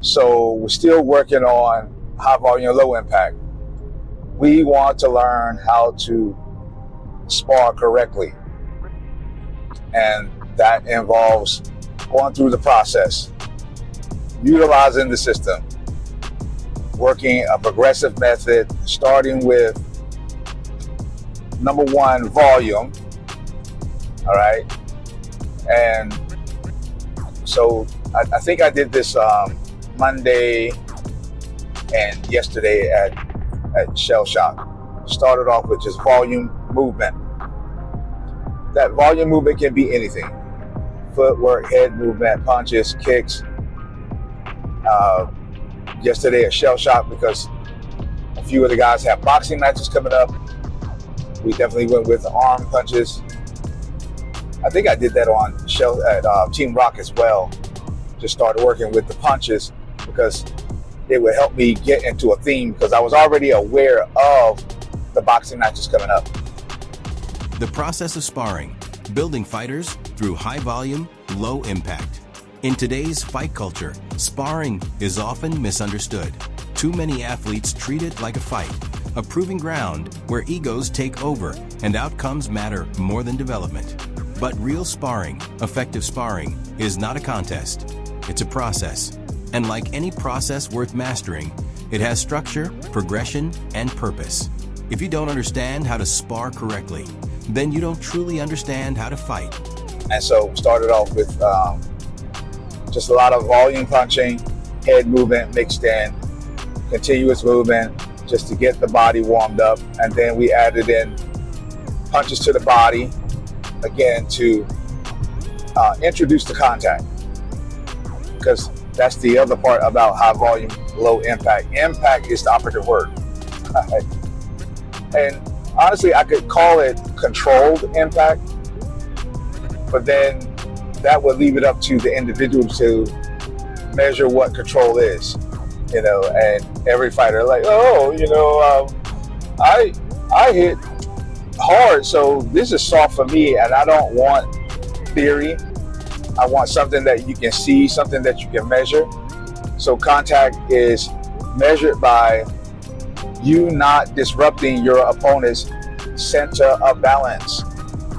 So we're still working on high volume, low impact. We want to learn how to spar correctly. And that involves going through the process, utilizing the system, working a progressive method, starting with number one, volume. All right. And so I think I did this Monday and yesterday at Shell Shock. Started off with just volume movement. That volume movement can be anything. Footwork, head movement, punches, kicks. Yesterday at Shell Shock, because a few of the guys have boxing matches coming up, we definitely went with arm punches. I think I did that on Shell at Team Rock as well. Just started working with the punches because it would help me get into a theme, because I was already aware of the boxing matches coming up. The process of sparring, building fighters through high volume, low impact. In today's fight culture, sparring is often misunderstood. Too many athletes treat it like a fight, a proving ground where egos take over and outcomes matter more than development. But real sparring, effective sparring, is not a contest. It's a process. And like any process worth mastering, it has structure, progression, and purpose. If you don't understand how to spar correctly, then you don't truly understand how to fight. And so started off with just a lot of volume punching, head movement mixed in, continuous movement, just to get the body warmed up. And then we added in punches to the body, again, to introduce the contact. Because that's the other part about high volume, low impact. Impact is the operative word. And honestly, I could call it controlled impact, but then that would leave it up to the individual to measure what control is, and every fighter like, I hit hard, so this is soft for me, and I don't want theory. I want something that you can see, something that you can measure. So contact is measured by you not disrupting your opponent's center of balance.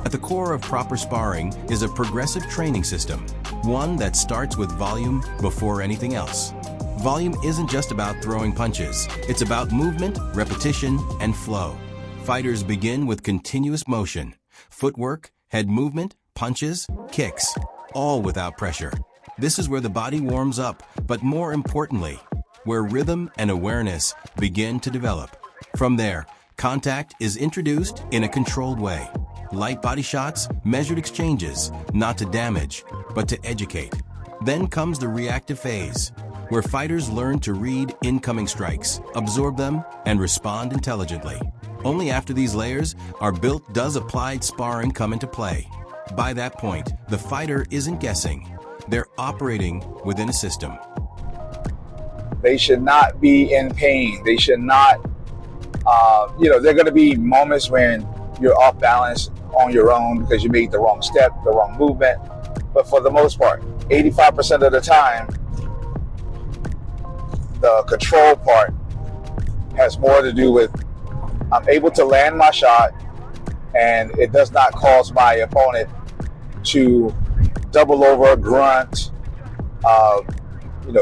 At the core of proper sparring is a progressive training system, one that starts with volume before anything else. Volume isn't just about throwing punches, it's about movement, repetition, and flow. Fighters begin with continuous motion, footwork, head movement, punches, kicks, all without pressure. This is where the body warms up, but more importantly, where rhythm and awareness begin to develop. From there, contact is introduced in a controlled way. Light body shots, measured exchanges, not to damage, but to educate. Then comes the reactive phase, where fighters learn to read incoming strikes, absorb them, and respond intelligently. Only after these layers are built does applied sparring come into play. By that point, the fighter isn't guessing. They're operating within a system. They should not be in pain. They should not, there are going to be moments when you're off balance on your own because you made the wrong step, the wrong movement. But for the most part, 85% of the time, the control part has more to do with I'm able to land my shot and it does not cause my opponent to double over, grunt,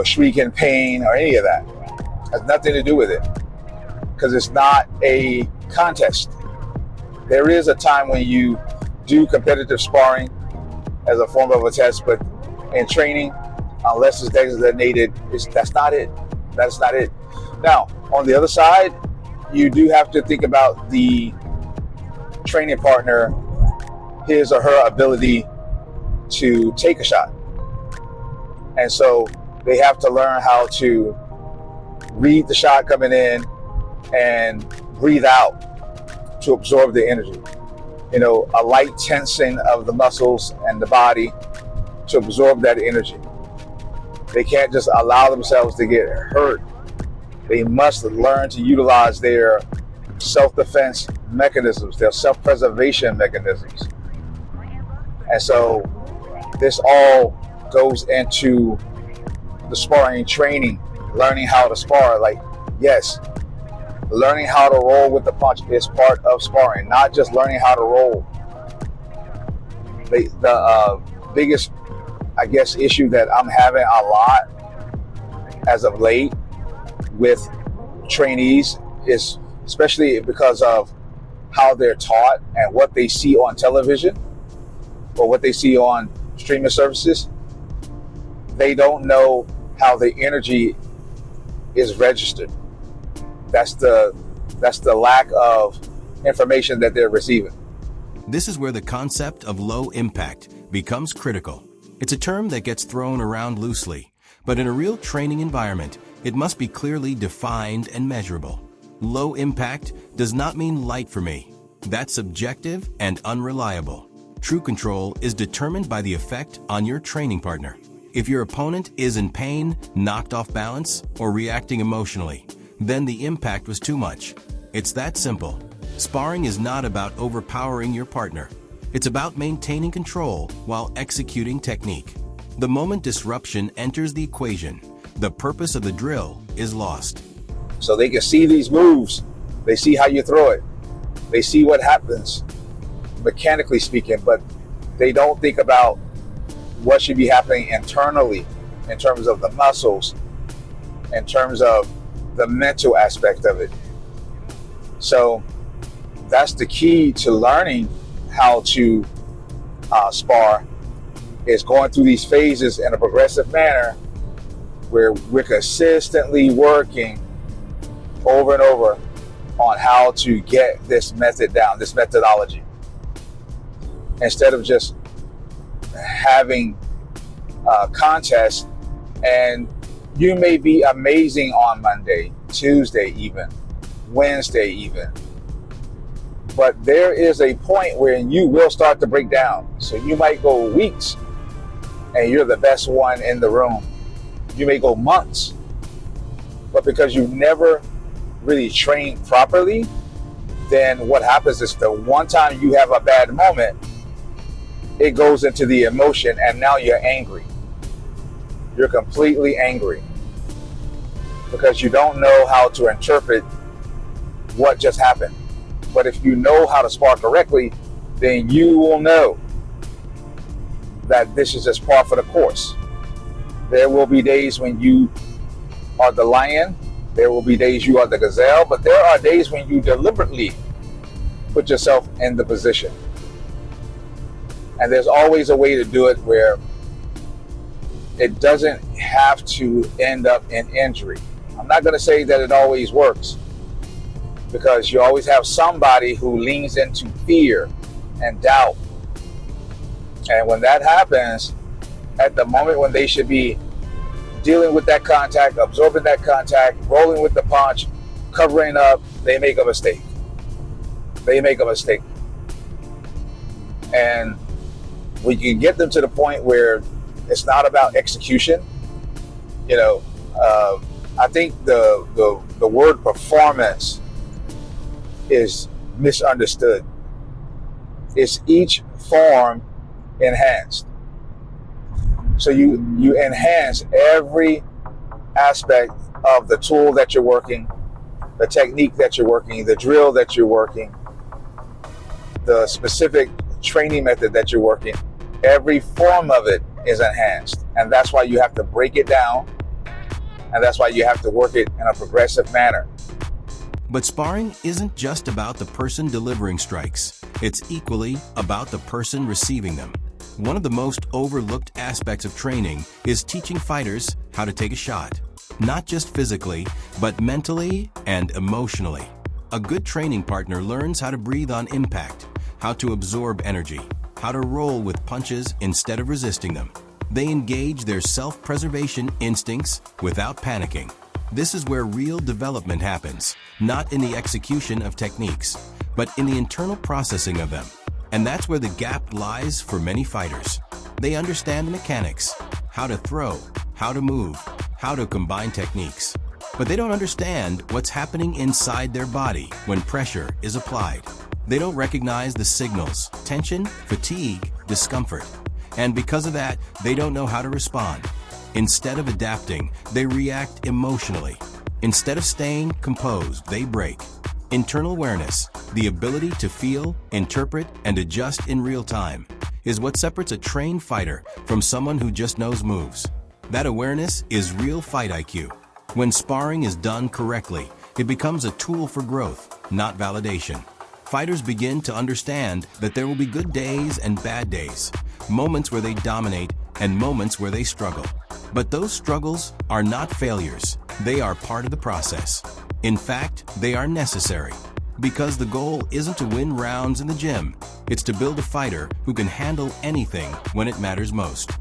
shriek in pain or any of that. It has nothing to do with it because it's not a contest. There is a time when you do competitive sparring as a form of a test, but in training, unless it's designated, that's not it. That's not it. Now, on the other side, you do have to think about the training partner, his or her ability to take a shot. And so they have to learn how to read the shot coming in and breathe out to absorb the energy. A light tensing of the muscles and the body to absorb that energy. They can't just allow themselves to get hurt. They must learn to utilize their self-defense mechanisms, their self-preservation mechanisms. And so this all goes into the sparring training, learning how to spar. Like, yes, learning how to roll with the punch is part of sparring, not just learning how to roll. The biggest, I guess, issue that I'm having a lot as of late with trainees is, especially because of how they're taught and what they see on television or what they see on streaming services, they don't know how the energy is registered. That's the lack of information that they're receiving. This is where the concept of low impact becomes critical. It's a term that gets thrown around loosely, but in a real training environment, it must be clearly defined and measurable. Low impact does not mean light for me. That's subjective and unreliable. True control is determined by the effect on your training partner. If your opponent is in pain, knocked off balance, or reacting emotionally, then the impact was too much. It's that simple. Sparring is not about overpowering your partner. It's about maintaining control while executing technique. The moment disruption enters the equation, the purpose of the drill is lost. So they can see these moves. They see how you throw it. They see what happens, mechanically speaking, but they don't think about what should be happening internally in terms of the muscles, in terms of the mental aspect of it. So that's the key to learning how to spar, is going through these phases in a progressive manner where we're consistently working over and over on how to get this method down, this methodology, instead of just having contests. And you may be amazing on Monday, Tuesday even, Wednesday even, but there is a point where you will start to break down. So you might go weeks and you're the best one in the room. You may go months, but because you never really trained properly, then what happens is the one time you have a bad moment, it goes into the emotion, and now you're angry. You're completely angry because you don't know how to interpret what just happened. But if you know how to spar correctly, then you will know that this is just par for the course. There will be days when you are the lion. There will be days you are the gazelle, but there are days when you deliberately put yourself in the position. And there's always a way to do it where it doesn't have to end up in injury. I'm not going to say that it always works, because you always have somebody who leans into fear and doubt. And when that happens, at the moment when they should be dealing with that contact, absorbing that contact, rolling with the punch, covering up, they make a mistake. They make a mistake. And we can get them to the point where it's not about execution. I think the word performance is misunderstood. It's each form enhanced. So you enhance every aspect of the tool that you're working, the technique that you're working, the drill that you're working, the specific training method that you're working. Every form of it is enhanced. And that's why you have to break it down. And that's why you have to work it in a progressive manner. But sparring isn't just about the person delivering strikes. It's equally about the person receiving them. One of the most overlooked aspects of training is teaching fighters how to take a shot. Not just physically, but mentally and emotionally. A good training partner learns how to breathe on impact, how to absorb energy, how to roll with punches instead of resisting them. They engage their self-preservation instincts without panicking. This is where real development happens, not in the execution of techniques, but in the internal processing of them. And that's where the gap lies for many fighters. They understand the mechanics, how to throw, how to move, how to combine techniques. But they don't understand what's happening inside their body when pressure is applied. They don't recognize the signals, tension, fatigue, discomfort. And because of that, they don't know how to respond. Instead of adapting, they react emotionally. Instead of staying composed, they break. Internal awareness, the ability to feel, interpret, and adjust in real time, is what separates a trained fighter from someone who just knows moves. That awareness is real fight IQ. When sparring is done correctly, it becomes a tool for growth, not validation. Fighters begin to understand that there will be good days and bad days, moments where they dominate and moments where they struggle. But those struggles are not failures. They are part of the process. In fact, they are necessary. Because the goal isn't to win rounds in the gym, it's to build a fighter who can handle anything when it matters most.